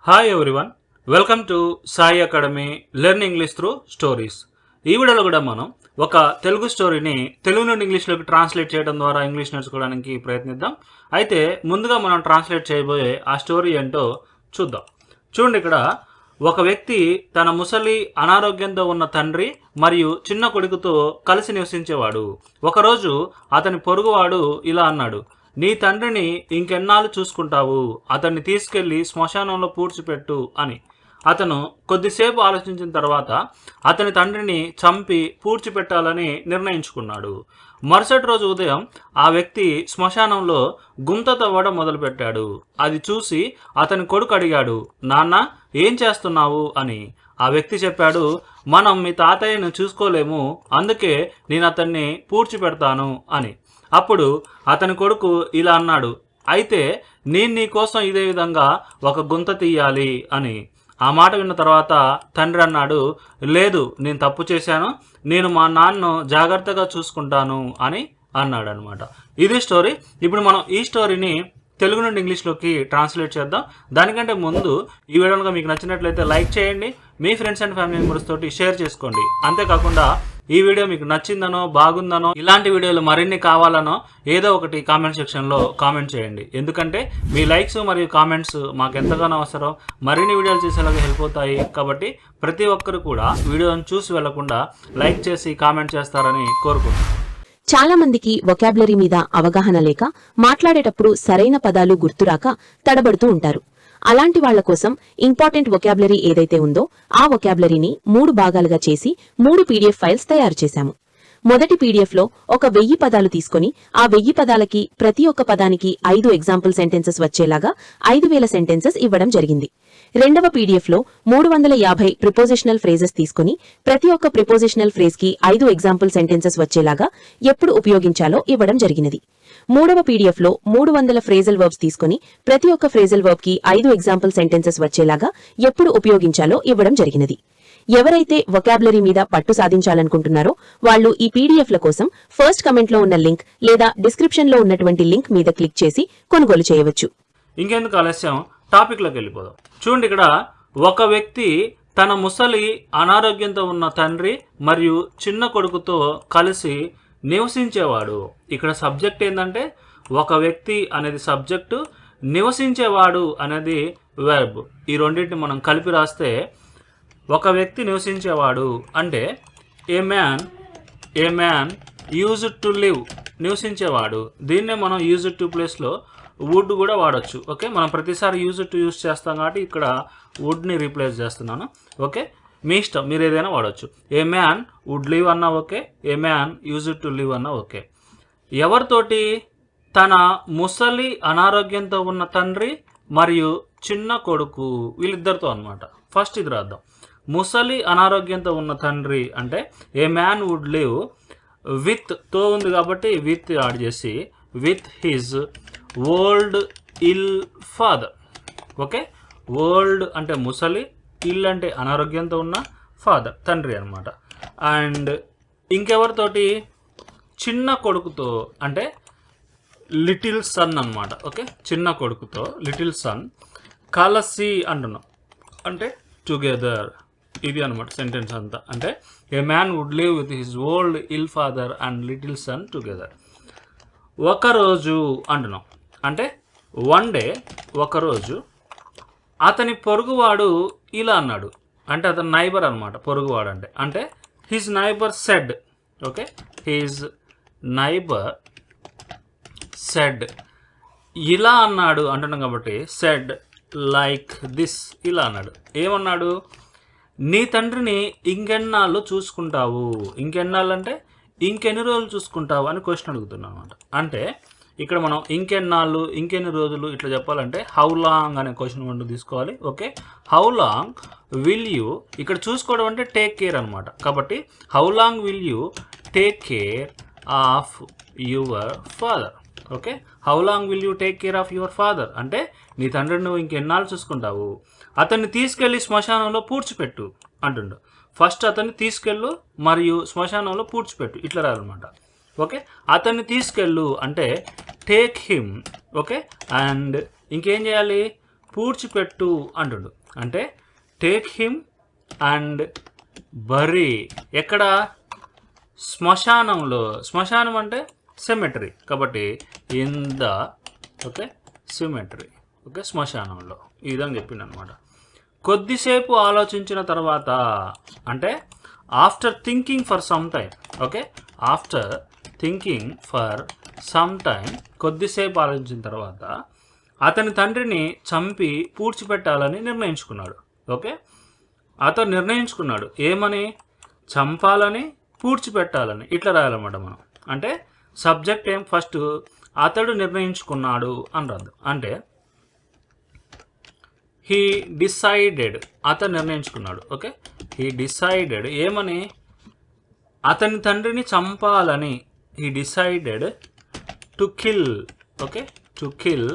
Hi everyone, welcome to Sai academy learn English through stories. ఈ వీడియోలో కూడా మనం ఒక తెలుగు స్టోరీని తెలుగు నుండి ఇంగ్లీష్లోకి ట్రాన్స్లేట్ చేయడం ద్వారా ఇంగ్లీష్ నేర్చుకోవడానికి ప్రయత్నిద్దాం. అయితే ముందుగా మనం ట్రాన్స్లేట్ చేయబోయే ఆ స్టోరీ ఏంటో చూద్దాం. చూడండి, ఇక్కడ ఒక వ్యక్తి తన ముసలి అనారోగ్యంతో ఉన్న తండ్రి మరియు చిన్న కొడుకుతో కలిసి నివసించేవాడు. ఒకరోజు అతని పొరుగువాడు ఇలా అన్నాడు, నీ తండ్రిని ఇంకెన్నాళ్ళు చూసుకుంటావు, అతన్ని తీసుకెళ్లి శ్మశానంలో పూడ్చిపెట్టు అని. అతను కొద్దిసేపు ఆలోచించిన తర్వాత అతని తండ్రిని చంపి పూడ్చిపెట్టాలని నిర్ణయించుకున్నాడు. మరుసటి రోజు ఉదయం ఆ వ్యక్తి శ్మశానంలో గుంత తవ్వడం మొదలుపెట్టాడు. అది చూసి అతని కొడుకు అడిగాడు, నాన్న ఏం చేస్తున్నావు అని. ఆ వ్యక్తి చెప్పాడు, మనం మీ తాతయ్యను చూసుకోలేము, అందుకే నేను అతన్ని పూడ్చిపెడతాను అని. అప్పుడు అతని కొడుకు ఇలా అన్నాడు, అయితే నేను నీ కోసం ఇదే విధంగా ఒక గుంత తీయాలి అని. ఆ మాట విన్న తర్వాత తండ్రి అన్నాడు, లేదు, నేను తప్పు చేశాను, నేను మా నాన్నను జాగ్రత్తగా చూసుకుంటాను అని అన్నాడు అనమాట. ఇది స్టోరీ. ఇప్పుడు మనం ఈ స్టోరీని తెలుగు నుండి ఇంగ్లీష్లోకి ట్రాన్స్లేట్ చేద్దాం. దానికంటే ముందు ఈ వీడియో మీకు నచ్చినట్లయితే లైక్ చేయండి, మీ ఫ్రెండ్స్ అండ్ ఫ్యామిలీ మెంబర్స్ తోటి షేర్ చేసుకోండి. అంతేకాకుండా ఈ వీడియో మీకు నచ్చిందనో బాగుందనో ఇలాంటి వీడియోలు మరిన్ని కావాలనో ఏదో ఒకటి కామెంట్ సెక్షన్లో కామెంట్ చేయండి. ఎందుకంటే మీ లైక్స్ మరియు కామెంట్స్ మాకు ఎంతగానో అవసరం, మరిన్ని వీడియోలు చేసేలాగా హెల్ప్ అవుతాయి. కాబట్టి ప్రతి ఒక్కరు కూడా వీడియోని చూసి వెళ్లకుండా లైక్ చేసి కామెంట్ చేస్తారని కోరుకుంటున్నాను. చాలా మందికి వొకాబులరీ మీద అవగాహన లేక మాట్లాడేటప్పుడు సరైన పదాలు గుర్తురాక తడబడుతూ ఉంటారు. అలాంటి వాళ్ల కోసం ఇంపార్టెంట్ వొకాబులరీ ఏదైతే ఉందో ఆ వొకాబులరీని 3 భాగాలుగా చేసి 3 PDF ఫైల్స్ తయారు చేశాము. మొదటి PDF లో ఒక 1000 పదాలు తీసుకుని ఆ 1000 పదాలకి ప్రతి ఒక్క పదానికి 5 ఎగ్జాంపుల్ సెంటెన్సెస్ వచ్చేలాగా 5000 సెంటెన్సెస్ ఇవ్వడం జరిగింది. రెండవ PDF లో 350 ప్రిపోజిషనల్ ఫ్రేజెస్ తీసుకుని ప్రతి ఒక్క ప్రిపోజిషనల్ ఫ్రేజ్ కి 5 ఎగ్జాంపుల్ సెంటెన్సెస్ వచ్చేలాగా ఎప్పుడు ఉపయోగించాలో ఇవ్వడం జరిగినది. మూడవ PDF లో 300 ఫ్రేజల్ వర్బ్స్ తీసుకుని ప్రతి ఒక్క ఫ్రేజల్ వర్బ్ కి 5 ఎగ్జాంపుల్ సెంటెన్సెస్ వచ్చేలాగా ఎప్పుడు ఉపయోగించాలో ఇవ్వడం జరిగినది. ఎవరైతే వొకాబులరీ మీద పట్టు సాధించాలనుకుంటున్నారో వాళ్ళు ఈ PDFల కోసం ఫస్ట్ కమెంట్ లో ఉన్న లింక్ లేదా డిస్క్రిప్షన్ లో ఉన్నటువంటి లింక్ మీద క్లిక్ చేసి కొనుగోలు చేయవచ్చు. ఇంకెందుకు ఆలస్యం, టాపిక్ లోకి వెళ్ళిపోదాం. చూడండి, ఇక్కడ ఒక వ్యక్తి తన ముసలి అనారోగ్యంతో ఉన్న తండ్రి మరియు చిన్న కొడుకుతో కలిసి నివసించేవాడు. ఇక్కడ సబ్జెక్ట్ ఏంటంటే ఒక వ్యక్తి అనేది సబ్జెక్టు, నివసించేవాడు అనేది వెర్బ్. ఈ రెండింటిని మనం కలిపి రాస్తే ఒక వ్యక్తి నివసించేవాడు అంటే a man used to live, నివసించేవాడు. దీన్నే మనం యూజ్డ్ టు ప్లేస్లో వుడ్ కూడా వాడచ్చు. ఓకే, మనం ప్రతిసారి యూజ్డ్ టు యూజ్ చేస్తాం కాబట్టి ఇక్కడ వుడ్ని రీప్లేస్ చేస్తున్నాను. ఓకే, మీ ఇష్టం, మీరు ఏదైనా వాడచ్చు. ఏ మ్యాన్ వుడ్ లివ్ అన్నా okay, A man used to live అన్నా ఓకే. ఎవరితోటి? తన ముసలి అనారోగ్యంతో ఉన్న తండ్రి మరియు చిన్న కొడుకు, వీళ్ళిద్దరితో అనమాట. ఫస్ట్ ఇది రాద్దాం. ముసలి అనారోగ్యంతో ఉన్న తండ్రి అంటే a man would live with తో ఉంది కాబట్టి విత్ యాడ్ చేసి with his old ill father. Okay, old అంటే ముసలి, ఇల్ అంటే అనారోగ్యంతో ఉన్న, ఫాదర్ తండ్రి అనమాట. అండ్ ఇంకెవరితోటి? చిన్న కొడుకుతో అంటే లిటిల్ సన్ అనమాట. ఓకే, చిన్న కొడుకుతో లిటిల్ సన్ కలిసి అంటున్నాం అంటే టుగెదర్. ఇది అనమాట సెంటెన్స్ అంతా. అంటే a man would live with his old ill father and little son together. ఒకరోజు అంటున్నాం అంటే వన్ డే, ఒకరోజు. అతని పొరుగువాడు ఇలా అన్నాడు అంటే అతని నైబర్ అనమాట. పొరుగువాడు అంటే his neighbour said. Okay, his neighbour said, ఇలా అన్నాడు అంటున్నాం కాబట్టి సెడ్ లైక్ దిస్, ఇలా అన్నాడు. ఏమన్నాడు? నీ తండ్రిని ఇంకెన్నాళ్ళు చూసుకుంటావు. ఇంకెన్నాళ్ళు అంటే ఇంకెన్ని రోజులు చూసుకుంటావు అని క్వశ్చన్ అడుగుతున్నాను అనమాట. అంటే ఇక్కడ మనం ఇంకెన్నాళ్ళు, ఇంకెన్ని రోజులు ఇట్లా చెప్పాలంటే హౌ లాంగ్ అనే క్వశ్చన్ మనం తీసుకోవాలి. Okay, how long will you, ఇక్కడ చూసుకోవడం అంటే టేక్ కేర్ అనమాట. కాబట్టి how long will you take care of your father. Okay, how long will you take care of your father అంటే నీ తండ్రిని నువ్వు ఇంకెన్నాళ్ళు చూసుకుంటావు. అతన్ని తీసుకెళ్ళి శ్మశానంలో పూడ్చిపెట్టు అంటుండు. ఫస్ట్ అతన్ని తీసుకెళ్ళు మరియు శ్మశానంలో పూడ్చిపెట్టు, ఇట్లా రాదనమాట. ఓకే, అతన్ని తీసుకెళ్ళు అంటే టేక్ హిమ్. ఓకే, అండ్ ఇంకేం చేయాలి? పూడ్చిపెట్టు అంటుండు. అంటే టేక్ హిమ్ అండ్ బరీ. ఎక్కడ? శ్మశానంలో. శ్మశానం అంటే సిమెటరీ, కాబట్టి in the okay cemetery, okay శ్మశానంలో. ఈ విధంగా చెప్పిండు అనమాట. కొద్దిసేపు ఆలోచించిన తర్వాత అంటే after thinking for some time, okay after thinking for some time, కొద్దిసేపు ఆలోచించిన తర్వాత అతని తండ్రిని చంపి పూడ్చిపెట్టాలని నిర్ణయించుకున్నాడు. ఓకే అతను నిర్ణయించుకున్నాడు ఏమని? చంపాలని, పూడ్చిపెట్టాలని. ఇట్లా రాయాలన్నమాట మనం. అంటే సబ్జెక్ట్ ఏం? ఫస్ట్ అతడు నిర్ణయించుకున్నాడు అని రాదు. అంటే హీ డిసైడెడ్, అతను నిర్ణయించుకున్నాడు. ఓకే హీ డిసైడెడ్ ఏమని? అతని తండ్రిని చంపాలని. He decided to kill, okay to kill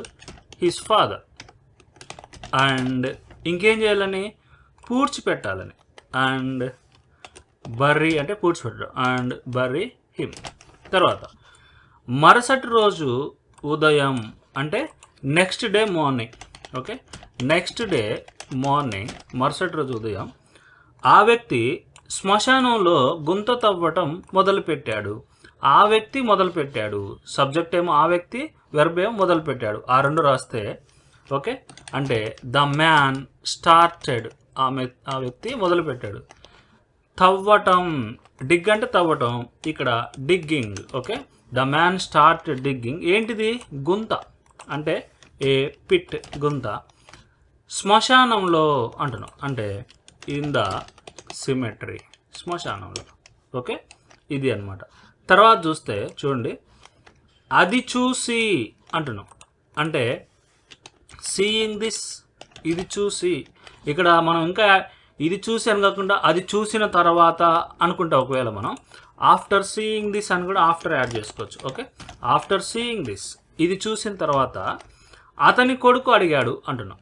his father. And ఇంకేం చేయాలని? పూడ్చిపెట్టాలని. అండ్ బర్రీ అంటే పూడ్చిపెట్టడం. And బర్రీ him. తర్వాత మరుసటి రోజు ఉదయం అంటే next day morning. Okay next day morning, మరుసటి రోజు ఉదయం ఆ వ్యక్తి శ్మశానంలో గుంత తవ్వటం మొదలుపెట్టాడు. ఆ వ్యక్తి మొదలుపెట్టాడు. సబ్జెక్ట్ ఏమో ఆ వ్యక్తి, వెర్బ్ ఏమో మొదలుపెట్టాడు. ఆ రెండు రాస్తే ఓకే అంటే ద మ్యాన్ స్టార్టెడ్, ఆ వ్యక్తి మొదలుపెట్టాడు. తవ్వటం, డిగ్ అంటే తవ్వటం, ఇక్కడ digging. Okay the man start digging. ఏంటిది? గుంత, అంటే ఏ పిట్, గుంత. శ్మశానంలో అంటున్నాం, అంటే ఇన్ ద సిమెట్రీ, శ్మశానంలో. ఓకే ఇది అన్నమాట. తర్వాత చూస్తే చూడండి, అది చూసి అంటున్నాం, అంటే సీయింగ్ దిస్, ఇది చూసి. ఇక్కడ మనం ఇంకా ఇది చూసి అని కాకుండా అది చూసిన తర్వాత అనుకుంటా. ఒకవేళ మనం ఆఫ్టర్ సీయింగ్ దిస్ అని కూడా ఆఫ్టర్ యాడ్ చేసుకోవచ్చు. ఓకే ఆఫ్టర్ సీయింగ్ దిస్, ఇది చూసిన తర్వాత అతని కొడుకు అడిగాడు అంటున్నాం.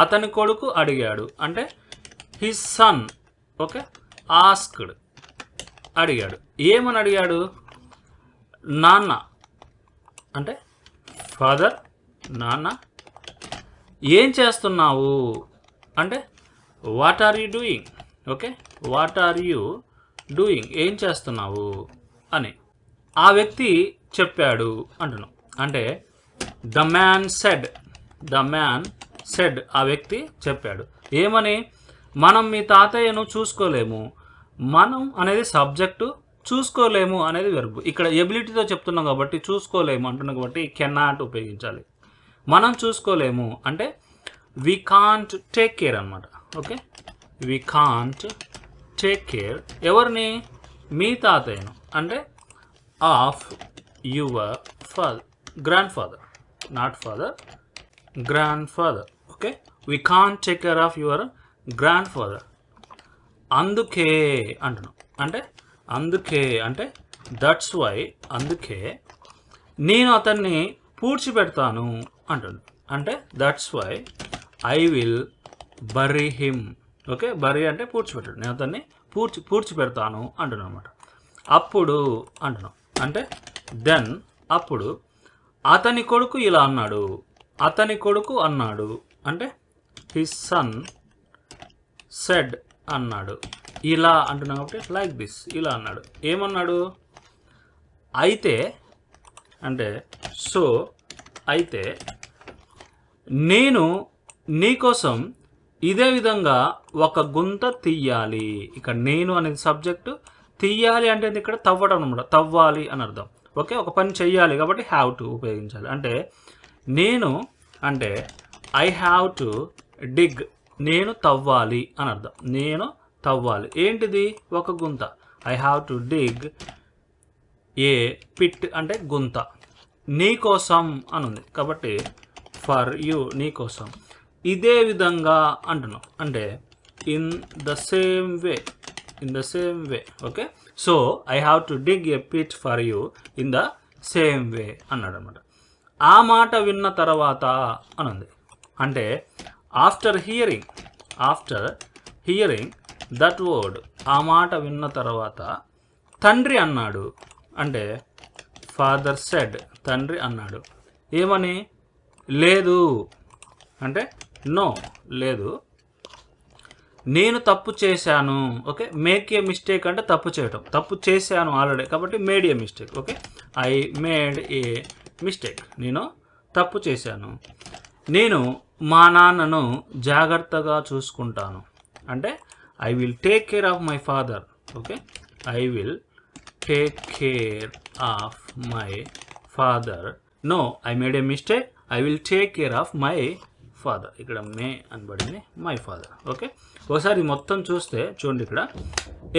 అతని కొడుకు అడిగాడు అంటే హిస్ సన్. ఓకే ఆస్క్డ్, అడిగాడు. ఏమని అడిగాడు? నాన్న అంటే ఫాదర్, నాన్న. ఏం చేస్తున్నావు అంటే what are you doing. Okay what are you doing, ఏం చేస్తున్నావు అని ఆ వ్యక్తి చెప్పాడు అంటున్నాం. అంటే the man said, the man said, ఆ వ్యక్తి చెప్పాడు. ఏమని? మనం మీ తాతయ్యను చూసుకోలేము. మనం అనేది సబ్జెక్టు, చూసుకోలేము అనేది వెర్బ్. ఇక్కడ ఎబిలిటీతో చెప్తున్నాం కాబట్టి చూసుకోలేము అంటున్నాం కాబట్టి కెనాట్ ఉపయోగించాలి. మనం చూసుకోలేము అంటే వి కాంట్ టేక్ కేర్ అనమాట. Okay we can't take care ఎవరిని? మీ తాతయ్యను, అంటే of your father, grandfather, not father, grandfather. Okay we can't take care of your grandfather. అందుకే అంటున్నాం, అంటే అందుకే అంటే దట్స్ వై, అందుకే నేను అతన్ని పూడ్చిపెడతాను అంటున్నాను. అంటే that's why I will bury him. Okay bury అంటే పూడ్చిపెట్టాడు. నేను అతన్ని పూడ్చిపెడతాను అంటున్నాను అనమాట. అప్పుడు అంటున్నాం, అంటే దెన్, అప్పుడు అతని కొడుకు ఇలా అన్నాడు. అతని కొడుకు అన్నాడు అంటే హిస్ సన్ సెడ్ అన్నాడు. ఇలా అంటున్నాం కాబట్టి లైక్ దిస్, ఇలా అన్నాడు. ఏమన్నాడు? అయితే అంటే సో, అయితే నేను నీకోసం ఇదే విధంగా ఒక గుంత తీయాలి. ఇక్కడ నేను అనేది సబ్జెక్టు, తీయాలి అంటే ఇక్కడ తవ్వడం అనమాట, తవ్వాలి అని అర్థం. ఓకే ఒక పని చెయ్యాలి కాబట్టి హ్యావ్ టు ఉపయోగించాలి. అంటే నేను అంటే ఐ హ్యావ్ టు డిగ్, నేను తవ్వాలి అని అర్థం. నేను తవ్వాలి. ఏంటిది? ఒక గుంత. I have to dig a pit అంటే గుంత. నీ కోసం అని ఉంది కాబట్టి ఫర్ యూ, నీ కోసం. ఇదే విధంగా అంటున్నాం, అంటే in the same way, in the same way. Okay so I have to dig a pit for you in the same way అన్నాడు అనమాట. ఆ మాట విన్న తర్వాత అని ఉంది, అంటే after hearing, after hearing that word, ఆ మాట విన్న తర్వాత తండ్రి అన్నాడు. అంటే ఫాదర్ సెడ్, తండ్రి అన్నాడు. ఏమని? లేదు అంటే నో లేదు. నేను తప్పు చేశాను. ఓకే, మేక్ ఏ మిస్టేక్ అంటే తప్పు చేయటం, తప్పు చేశాను ఆల్రెడీ కాబట్టి made a mistake. Okay, I made a mistake, నేను తప్పు చేశాను. నేను మా నాన్నను జాగ్రత్తగా చూసుకుంటాను అంటే I will take care of my father. Okay, I will take care of my father. No, I made a mistake, I will take care of my father. ఇక్కడ మే అనబడింది, మై ఫాదర్. ఓకే, ఒకసారి మొత్తం చూస్తే చూడండి, ఇక్కడ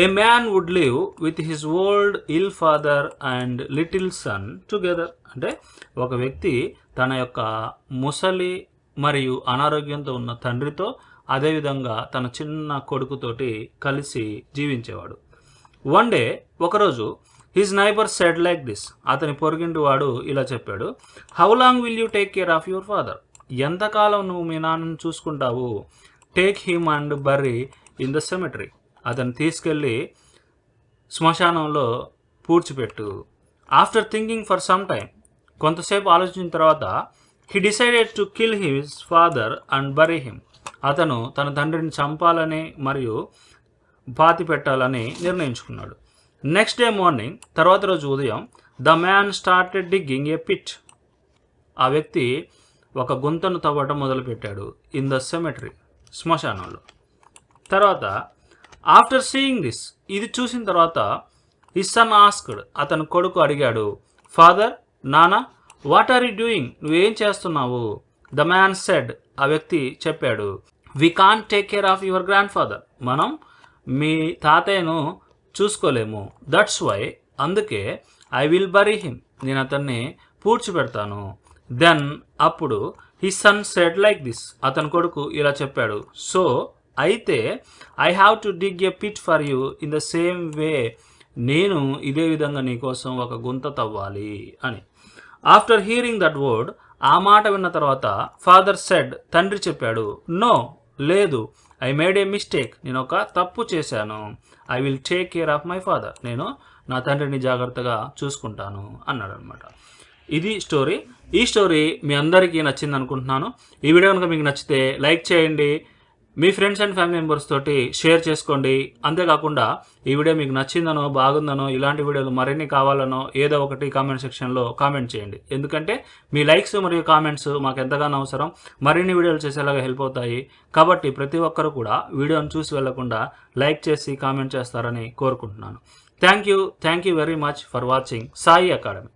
a man would live with his old ill father and little son together అంటే ఒక వ్యక్తి తన యొక్క ముసలి మరియు అనారోగ్యంతో ఉన్న తండ్రితో అదేవిధంగా తన చిన్న కొడుకుతోటి కలిసి జీవించేవాడు. వన్ డే, ఒకరోజు, his neighbour said like this, అతని పొరుగింటి వాడు ఇలా చెప్పాడు, how long will you take care of your father, ఎంతకాలం నువ్వు మీ నాన్నను చూసుకుంటావు. Take him and bury in the cemetery, అతను తీసుకెళ్ళి శ్మశానంలో పూడ్చిపెట్టు. After thinking for some time, కొంతసేపు ఆలోచించిన తర్వాత, he decided to kill his father and bury him, అతను తన తండ్రిని చంపాలని మరియు పాతి పెట్టాలని నిర్ణయించుకున్నాడు. నెక్స్ట్ డే మార్నింగ్, తర్వాత రోజు ఉదయం, the man started digging a pit, ఆ వ్యక్తి ఒక గుంతను తవ్వటం మొదలుపెట్టాడు. ఇన్ ద సెమెటరీ, శ్మశానంలో. తర్వాత ఆఫ్టర్ సీయింగ్ దిస్, ఇది చూసిన తర్వాత, హిస్ సన్ ఆస్క్డ్, అతని కొడుకు అడిగాడు, ఫాదర్, నానా, వాట్ ఆర్ యూ డూయింగ్, నువ్వేం చేస్తున్నావు. ద మ్యాన్ సెడ్, ఆ వ్యక్తి చెప్పాడు, we can't take care of your grandfather, మనం మీ తాతయ్యను చూసుకోలేము. దట్స్ వై, అందుకే, ఐ విల్ బరీ హిమ్, నేను అతన్ని పూడ్చిపెడతాను. దెన్, అప్పుడు, his son said like this, అతని కొడుకు ఇలా చెప్పాడు, సో, అయితే, I have to dig a pit for you in the same way, నేను ఇదే విధంగా నీకోసం ఒక గుంత తవ్వాలి అని. ఆఫ్టర్ హియరింగ్ దట్ వర్డ్, ఆ మాట విన్న తర్వాత, ఫాదర్ సెడ్, తండ్రి చెప్పాడు, నో లేదు, ఐ మేడ్ ఏ మిస్టేక్, నేను ఒక తప్పు చేశాను. I will take care of my father, నేను నా తండ్రిని జాగ్రత్తగా చూసుకుంటాను అన్నాడు అనమాట. ఇది స్టోరీ. ఈ స్టోరీ మీ అందరికీ నచ్చింది అనుకుంటున్నాను. ఈ వీడియో కనుక మీకు నచ్చితే లైక్ చేయండి, మీ ఫ్రెండ్స్ అండ్ ఫ్యామిలీ మెంబర్స్ తోటి షేర్ చేసుకోండి. అంతేకాకుండా ఈ వీడియో మీకు నచ్చిందనో బాగుందనో ఇలాంటి వీడియోలు మరిన్ని కావాలనో ఏదో ఒకటి కామెంట్ సెక్షన్లో కామెంట్ చేయండి. ఎందుకంటే మీ లైక్స్ మరియు కామెంట్స్ మాకు ఎంతగానో అవసరం, మరిన్ని వీడియోలు చేసేలాగా హెల్ప్ అవుతాయి. కాబట్టి ప్రతి ఒక్కరు కూడా వీడియోను చూసి వెళ్లకుండా లైక్ చేసి కామెంట్ చేస్తారని కోరుకుంటున్నాను. Thank you very much for watching Sai academy.